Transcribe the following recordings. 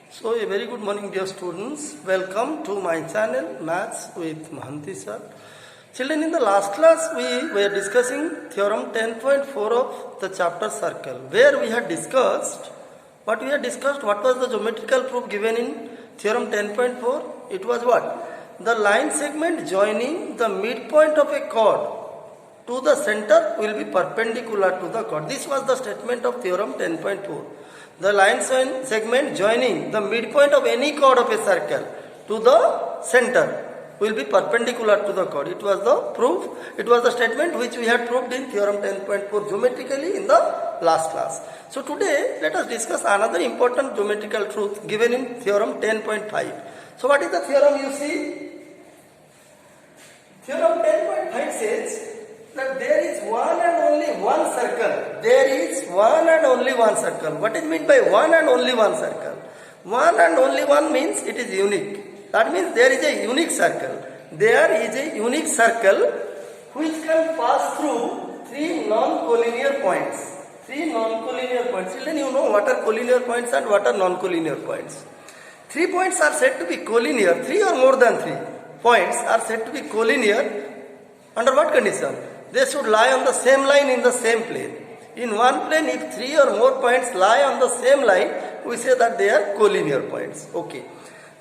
So a very good morning dear students, welcome to my channel Maths with Mahanti sir. Children, in the last class we were discussing theorem 10.4 of the chapter circle, where we had discussed what was the geometrical proof given in theorem 10.4. It was what? The line segment joining the midpoint of a chord to the center will be perpendicular to the chord. This was the statement of theorem 10.4. The line segment joining the midpoint of any chord of a circle to the center will be perpendicular to the chord. It was the proof, it was the statement which we had proved in theorem 10.4 geometrically in the last class. So today let us discuss another important geometrical truth given in theorem 10.5. So what is the theorem you see? Theorem 10.5 says that there is one and only one circle. There is one and only one circle. What is meant by one and only one circle? One and only one means it is unique. That means there is a unique circle. There is a unique circle which can pass through three non-collinear points. Three non-collinear points. Children, you know what are collinear points and what are non-collinear points. 3 points are said to be collinear. 3 or more than 3 points are said to be collinear. Under what condition? They should lie on the same line in the same plane. In one plane, if 3 or more points lie on the same line, we say that they are collinear points. Okay.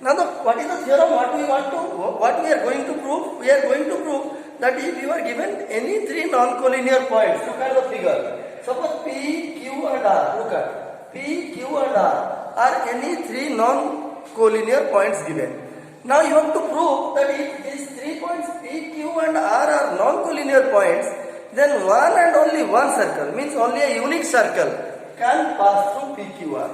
Now, what is the theorem? What we are going to prove? We are going to prove that if you are given any 3 non-collinear points, look at the figure. Suppose P, Q and R. Look at P, Q and R are any 3 non-collinear points given. Now you have to prove that if these 3 points P, Q and R are non-collinear points, then one and only one circle, means only a unique circle, can pass through PQR.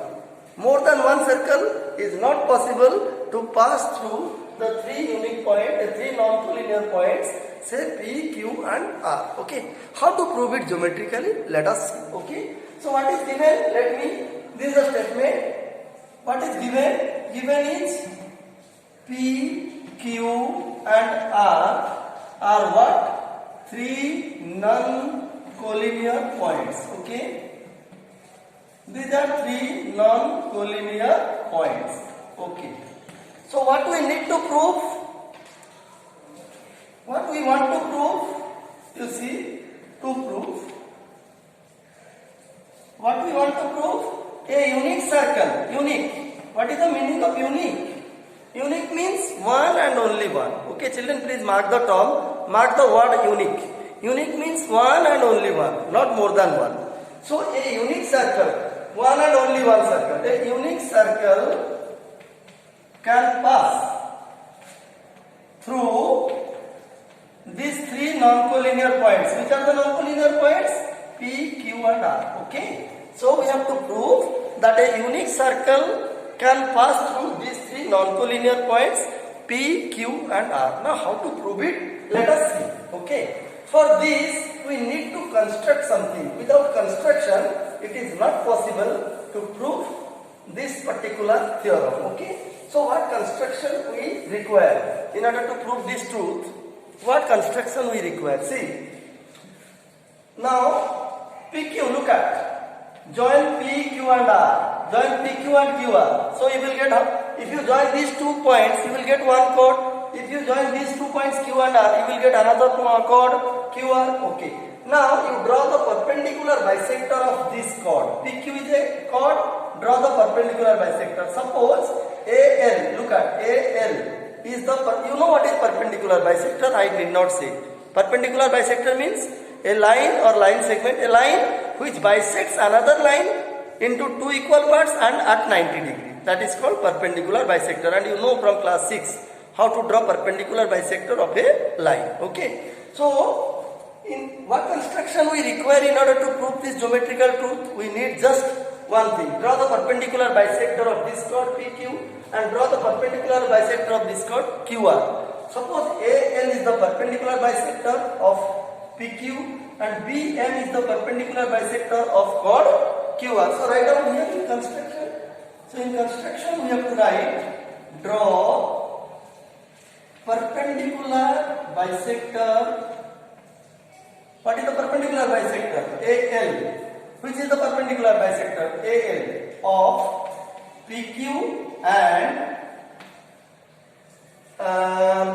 More than one circle is not possible to pass through the 3 unique points, 3 non-collinear points, say P, Q and R. Okay. How to prove it geometrically? Let us see. Okay. So what is given? This is a statement. What is given? Given is P, Q and R are what? 3 non-collinear points. Okay. These are 3 non-collinear points. Okay. So what we need to prove? What we want to prove? You see, to prove. What we want to prove? A unique circle. Unique. What is the meaning of unique? Unique means one and only one. Okay, children, please mark the term. Mark the word unique. Unique means one and only one, not more than one. So a unique circle, one and only one circle. A unique circle can pass through these 3 non-collinear points. Which are the non-collinear points? P, Q and R. Okay. So we have to prove that a unique circle can pass through these 3 non-collinear points P, Q and R. Now how to prove it? Let us see. Okay. For this we need to construct something. Without construction it is not possible to prove this particular theorem. Okay. So what construction we require in order to prove this truth? What construction we require? See. Now PQ, look at. Join P, Q and R. Join PQ and QR. So you will get, if you join these 2 points, you will get one chord. If you join these 2 points Q and R, you will get another chord QR. Okay. Now you draw the perpendicular bisector of this chord. PQ is a chord. Draw the perpendicular bisector. Suppose AL. Look at AL is the. You know what is perpendicular bisector? I did not say. Perpendicular bisector means a line or line segment. A line which bisects another line into 2 equal parts and at 90 degrees. That is called perpendicular bisector, and you know from class 6 how to draw perpendicular bisector of a line. Okay. So, in what construction we require in order to prove this geometrical truth? We need just one thing. Draw the perpendicular bisector of this chord PQ and draw the perpendicular bisector of this chord QR. Suppose AL is the perpendicular bisector of PQ and BM is the perpendicular bisector of chord QR. So write down here in construction. So in construction we have to write, draw perpendicular bisector. What is the perpendicular bisector? AL. Which is the perpendicular bisector? AL of PQ and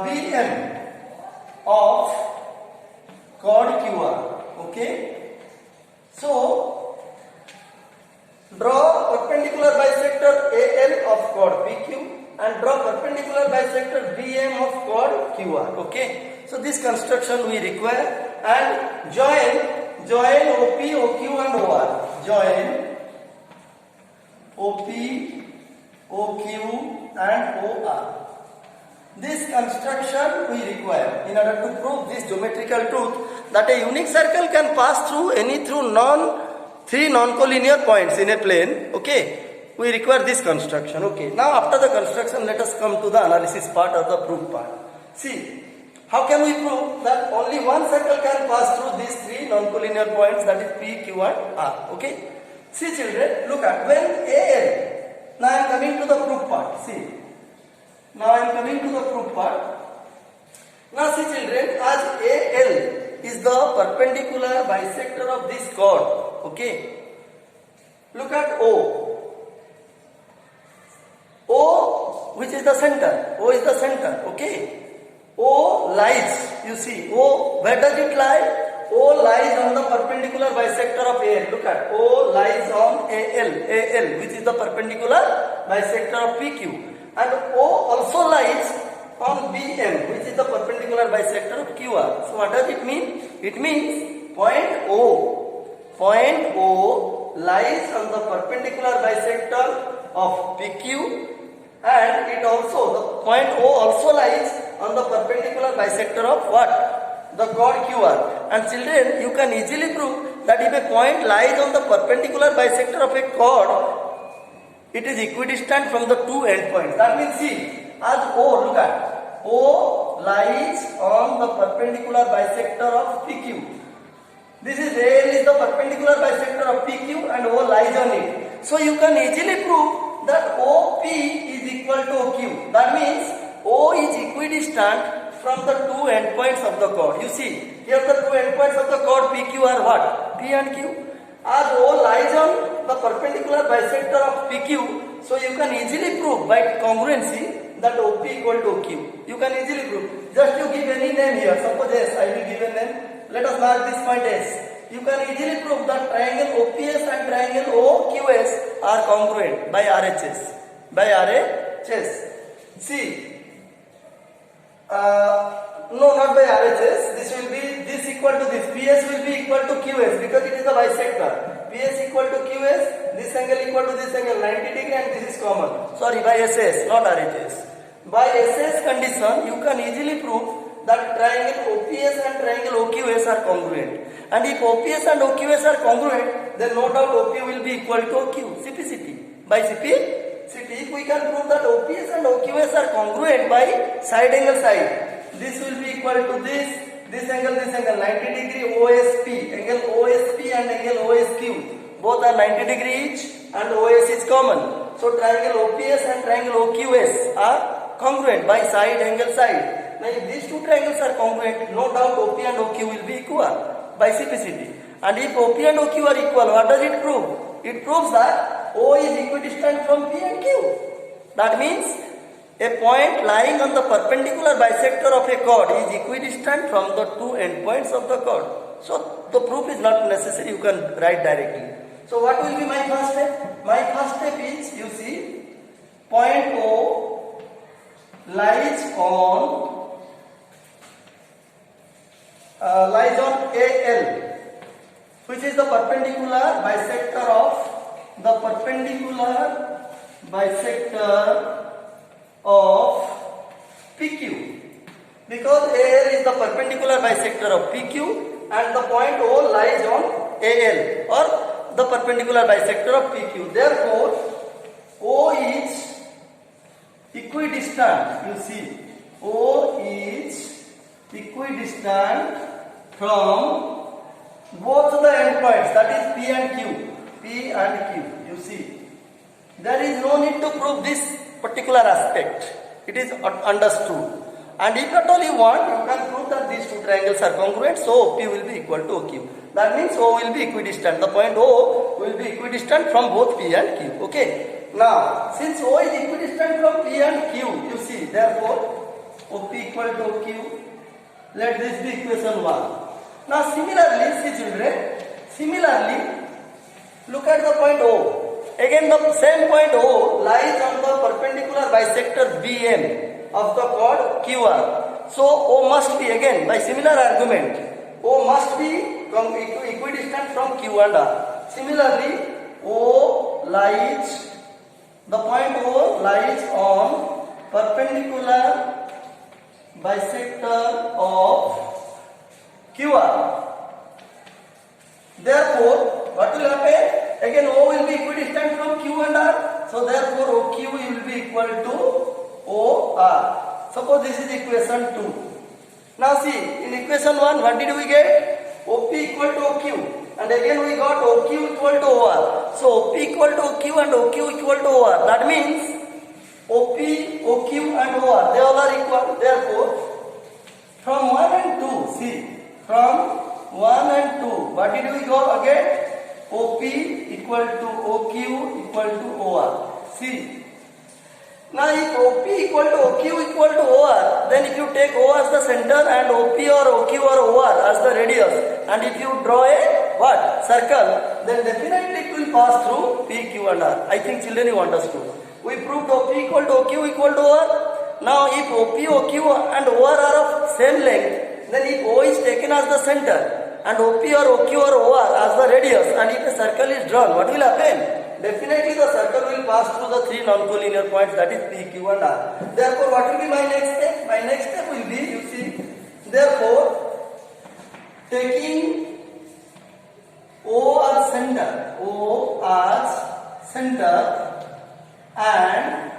BM of chord QR. Okay. So draw perpendicular bisector AL of chord PQ and draw perpendicular bisector BM of chord QR. Okay. So this construction we require, and join OP, OQ and OR. Join OP, OQ and OR. This construction we require in order to prove this geometrical truth that a unique circle can pass through three non-collinear points in a plane. Okay, we require this construction. Okay, now after the construction, let us come to the analysis part or the proof part. See, how can we prove that only one circle can pass through these three non-collinear points, that is P, Q and R. Okay, see children, look at when AL. Now I am coming to the proof part. See. Now I am coming to the proof part. Now see children, as AL is the perpendicular bisector of this chord. Okay. Look at O. O, which is the center. O is the center. Okay. O lies. You see, O, where does it lie? O lies on the perpendicular bisector of AL. Look at O lies on AL, which is the perpendicular bisector of PQ. And O also lies on BM, which is the perpendicular bisector of QR. So what does it mean? It means point O lies on the perpendicular bisector of PQ, and it also, the point O also lies on the perpendicular bisector of what? The chord QR. And children, you can easily prove that if a point lies on the perpendicular bisector of a chord, it is equidistant from the two endpoints. That means, see, as O, look at, O lies on the perpendicular bisector of PQ. This is AL is the perpendicular bisector of PQ and O lies on it. So you can easily prove that OP is equal to OQ. That means O is equidistant from the two endpoints of the chord. You see, here the two endpoints of the chord PQ are what? P and Q. As O lies on the perpendicular bisector of PQ, so you can easily prove by congruency that OP equal to OQ. You can easily prove. Just you give any name here. Suppose S, I will give a name. Let us mark this point S. You can easily prove that triangle OPS and triangle OQS are congruent by RHS. By RHS. See. No, not by RHS. This equal to this. PS will be equal to QS because it is a bisector. PS equal to QS. This angle equal to this angle 90 degree, and this is common. Sorry, by SS, not RHS. By SS condition, you can easily prove that triangle OPS and triangle OQS are congruent. And if OPS and OQS are congruent, then no doubt OP will be equal to OQ. CP. By CP. If we can prove that OPS and OQS are congruent by side angle side, this will be equal to this angle 90 degree OSP, angle OSP and angle OSQ, both are 90 degree each and OS is common. So triangle OPS and triangle OQS are congruent by side angle side. Now if these two triangles are congruent, no doubt OP and OQ will be equal by CP. And if OP and OQ are equal, what does it prove? It proves that O is equidistant from P and Q. That means a point lying on the perpendicular bisector of a chord is equidistant from the two endpoints of the chord. So the proof is not necessary, you can write directly. So what will be my first step? My first step is, you see, point O lies on AL, which is the perpendicular bisector of PQ, because AL is the perpendicular bisector of PQ and the point O lies on AL or the perpendicular bisector of PQ. Therefore, O is equidistant. You see, O is equidistant from both the endpoints, that is P and Q. P and Q. You see, there is no need to prove this particular aspect. It is understood. And if at all you want, you can prove that these two triangles are congruent, so OP will be equal to OQ. That means O will be equidistant. The point O will be equidistant from both P and Q. Okay. Now, since O is equidistant from P and Q, you see, therefore, OP equal to OQ. Let this be equation 1. Now, similarly, see children, similarly, look at the point O. Again, the same point O lies on the perpendicular bisector BM of the chord QR. So, O must be, again, by similar argument, O must be equidistant from Q and R. Similarly, O lies, the point O lies on perpendicular bisector of QR. Therefore, what will happen? Again, O will be equidistant from Q and R. So, therefore, OQ will be equal to OR. Suppose this is equation 2. Now, see, in equation 1, what did we get? OP equal to OQ. And again we got OQ equal to OR. So OP equal to OQ and OQ equal to OR. That means OP, OQ and OR, they all are equal. Therefore, from 1 and 2, see, from 1 and 2, what did we go again? OP equal to OQ equal to OR. See, now if OP equal to OQ equal to OR, then if you take O as the center and OP or OQ or OR as the radius, and if you draw a what? Circle, then definitely it will pass through P, Q and R. I think children you understood. We proved OP equal to OQ equal to OR. Now if OP, OQ and OR are of same length, then if O is taken as the center and OP or OQ or OR as the radius, and if a circle is drawn, what will happen? Definitely the circle will pass through the three non-collinear points, that is P, Q and R. Therefore, what will be my next step? My next step will be, you see, therefore, taking O as center and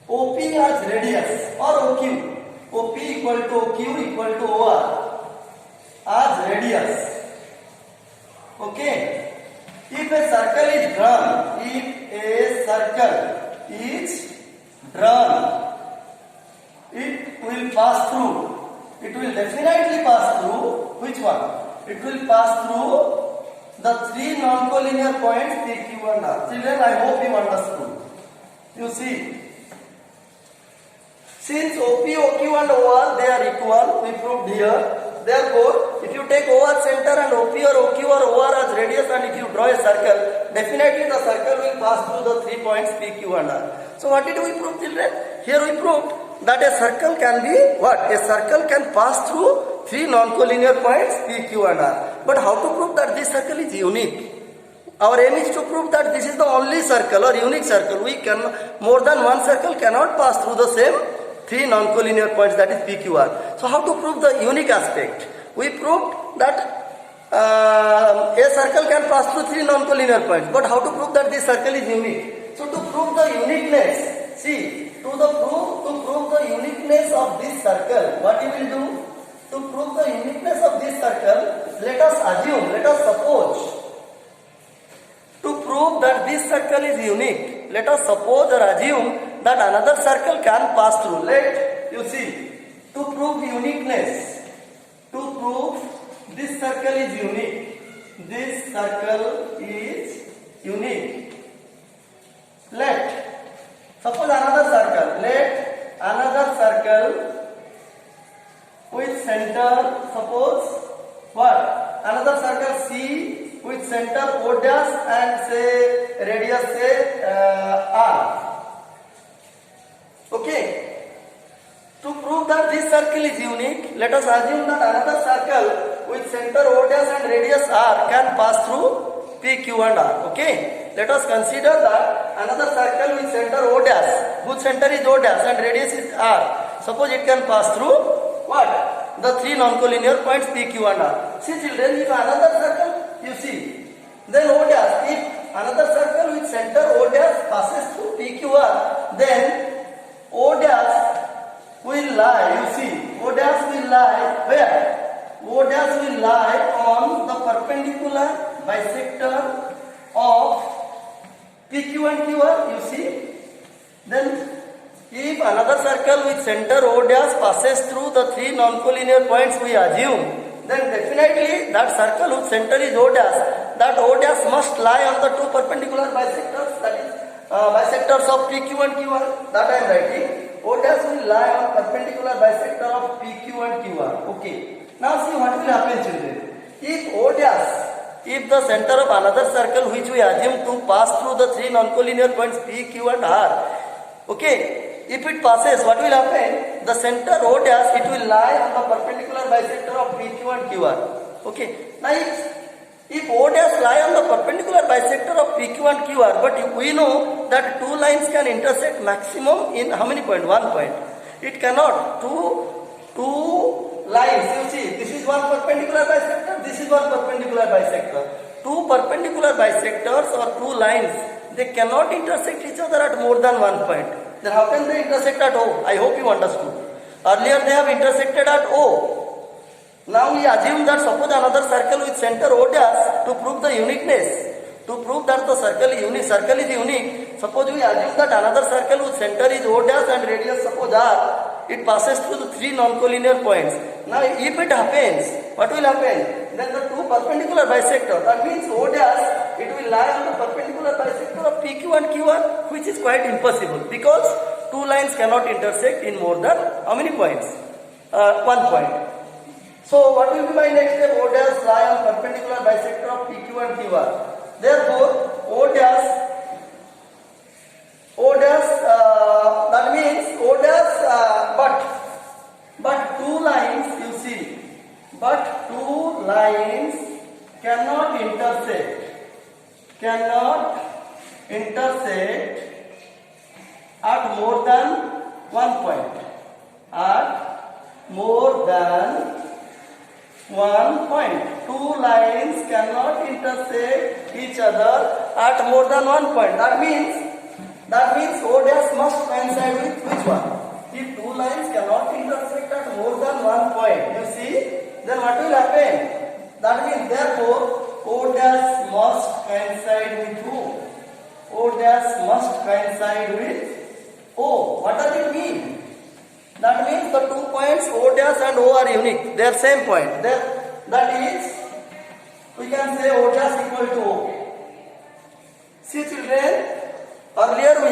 OP as radius or OQ. OP equal to OQ equal to OR as radius. Okay. If a circle is drawn, it will pass through. It will definitely pass through which one? It will pass through the three non-collinear points P, Q and R. Children, I hope you understood. You see, since OP, OQ and OR, they are equal, we proved here. Therefore, if you take OR center and OP or OQ or OR as radius, and if you draw a circle, definitely the circle will pass through the 3 points P, Q and R. So what did we prove, children? Here we proved that a circle can be what? A circle can pass through 3 non-collinear points P, Q and R. But how to prove that this circle is unique? Our aim is to prove that this is the only circle or unique circle. We can, more than one circle cannot pass through the same 3 non-collinear points, that is PQR. So how to prove the unique aspect? We proved that a circle can pass through 3 non-collinear points. But how to prove that this circle is unique? So to prove the uniqueness, see, to prove the uniqueness of this circle, what you will do? To prove the uniqueness of this circle, let us suppose, to prove that this circle is unique, let us suppose or assume that another circle can pass through. Let you see, to prove uniqueness, to prove this circle is unique, this circle is unique. Let suppose another circle with center, suppose what? Another circle C with center O dash and say radius say R. Okay. To prove that this circle is unique, let us assume that another circle with center O dash and radius R can pass through P, Q and R. Okay. Let us consider that another circle with center O dash, whose center is O dash and radius is R. Suppose it can pass through what? The 3 non-collinear points P, Q and R. See children, if another circle, you see, then O dash, if another circle with center O dash passes through P, Q, R, then O dash will lie, you see, O dash will lie where? O dash will lie on the perpendicular bisector of PQ and QR, you see. Then if another circle with center O dash passes through the 3 non-collinear points we assume, then definitely that circle whose center is O dash, that O dash must lie on the 2 perpendicular bisectors, that is bisectors of PQ and QR. That I am writing. O dash will lie on perpendicular bisector of PQ and QR. Okay. Now see what will happen, children. If O dash, if the center of another circle which we assume to pass through the three non-collinear points P, Q and R, okay, if it passes, what will happen? The center O dash, it will lie on the perpendicular bisector of PQ and QR. Okay. Now if O dash lie on the perpendicular bisector of PQ and QR, but we know that two lines can intersect maximum in how many points? 1 point. It cannot. Two lines, you see, this is one perpendicular bisector, this is one perpendicular bisector. Two perpendicular bisectors or two lines, they cannot intersect each other at more than 1 point. Then how can they intersect at O? I hope you understood. Earlier they have intersected at O. Now we assume that suppose another circle with center O dash, to prove the uniqueness, to prove that the circle is unique, suppose we assume that another circle with center is O dash and radius suppose R, it passes through the three non-collinear points. Now if it happens, what will happen? Then the two perpendicular bisectors, that means O dash, it will lie on the perpendicular bisector of PQ and QR, which is quite impossible because two lines cannot intersect in more than how many points? 1 point. So what will be my next step? O dash lie on perpendicular bisector of PQ and QR. Therefore, O dash, that means O dash, but two lines, you see, but two lines cannot intersect at more than 1 point. At more than 1 point. Two lines cannot intersect each other at more than 1 point. That means O dash must coincide with which one? If two lines cannot intersect at more than 1 point, you see, then what will happen? That means therefore O dash must coincide with who? O dash must coincide with O. What does it mean? That means the 2 points O dash and O are unique. They are same point. That is, we can say O dash equal to O. See children, earlier we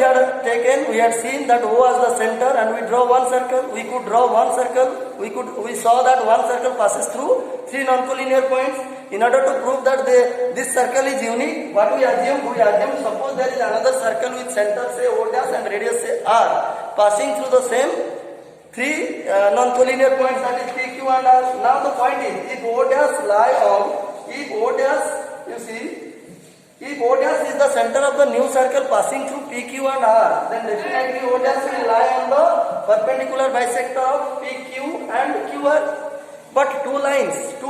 had seen that O was the center and we draw one circle. We could draw one circle. We saw that one circle passes through three non-collinear points. In order to prove that this circle is unique, what we assume? Suppose there is another circle with center say O dash and radius say R, passing through the same three non-collinear points, that is P, Q and R. Now the point is, if O dash lie on, if O dash is the center of the new circle passing through P, Q and R, then definitely O dash will lie on the perpendicular bisector of P, Q and QR. But two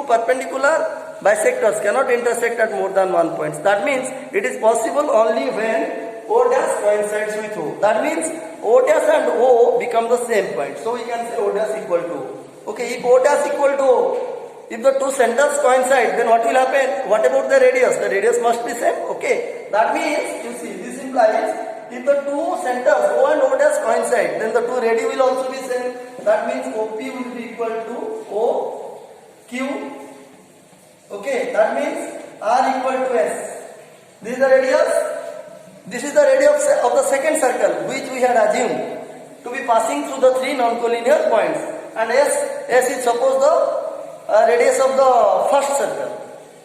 perpendicular bisectors cannot intersect at more than 1 point. That means it is possible only when O dash coincides with O. That means O dash and O become the same point. So we can say O dash equal to O. Okay, if O dash equal to O, if the two centers coincide, then what will happen? What about the radius? The radius must be same. Okay, that means, you see, this implies if the two centers O and O dash coincide, then the two radii will also be same. That means OP will be equal to OQ. Okay, that means R equal to S. This is the radius. This is the radius of the second circle, which we had assumed to be passing through the three non-collinear points. And S is suppose the radius of the first circle,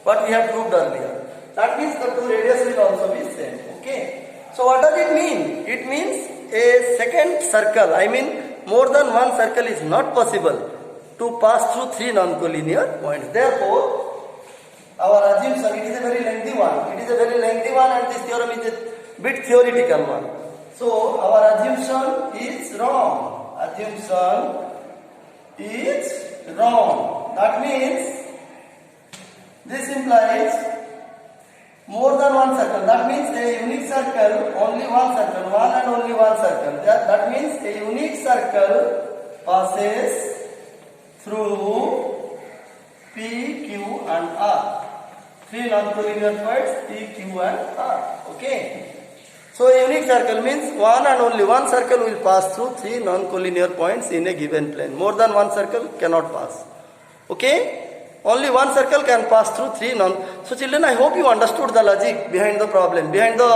what we had proved earlier. That means the two radius will also be same. Okay. So what does it mean? It means a second circle, I mean more than one circle is not possible to pass through three non-collinear points. Therefore, our assumption, it is a very lengthy one. And this theorem is a bit theoretical one. So our assumption is wrong. That means this implies more than one circle. That means a unique circle, only one circle, one and only one circle. That means a unique circle passes through P, Q and R. Three non-collinear points P, Q and R. Okay. So a unique circle means one and only one circle will pass through three non-collinear points in a given plane. More than one circle cannot pass. Okay. Only one circle can pass through three non. So children, I hope you understood the logic behind the problem, behind the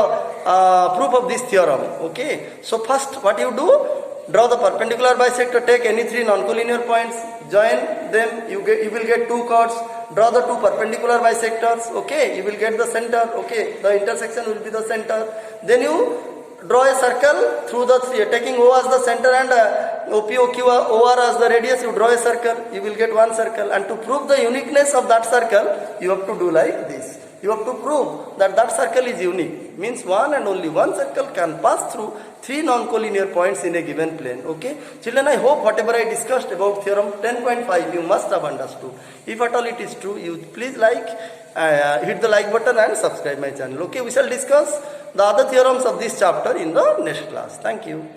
proof of this theorem. Okay. So first, what you do? Draw the perpendicular bisector. Take any three non-collinear points. Join them. You will get two chords. Draw the two perpendicular bisectors. Okay. You will get the center. Okay. The intersection will be the center. Then you draw a circle through the three, taking O as the center and OP, OQ, OR as the radius. You draw a circle, you will get one circle. And to prove the uniqueness of that circle, you have to do like this. You have to prove that that circle is unique. Means one and only one circle can pass through three non-collinear points in a given plane. Okay, children, I hope whatever I discussed about theorem 10.5 you must have understood. If at all it is true, you please hit the like button and subscribe my channel. Okay, we shall discuss the other theorems of this chapter in the next class. Thank you.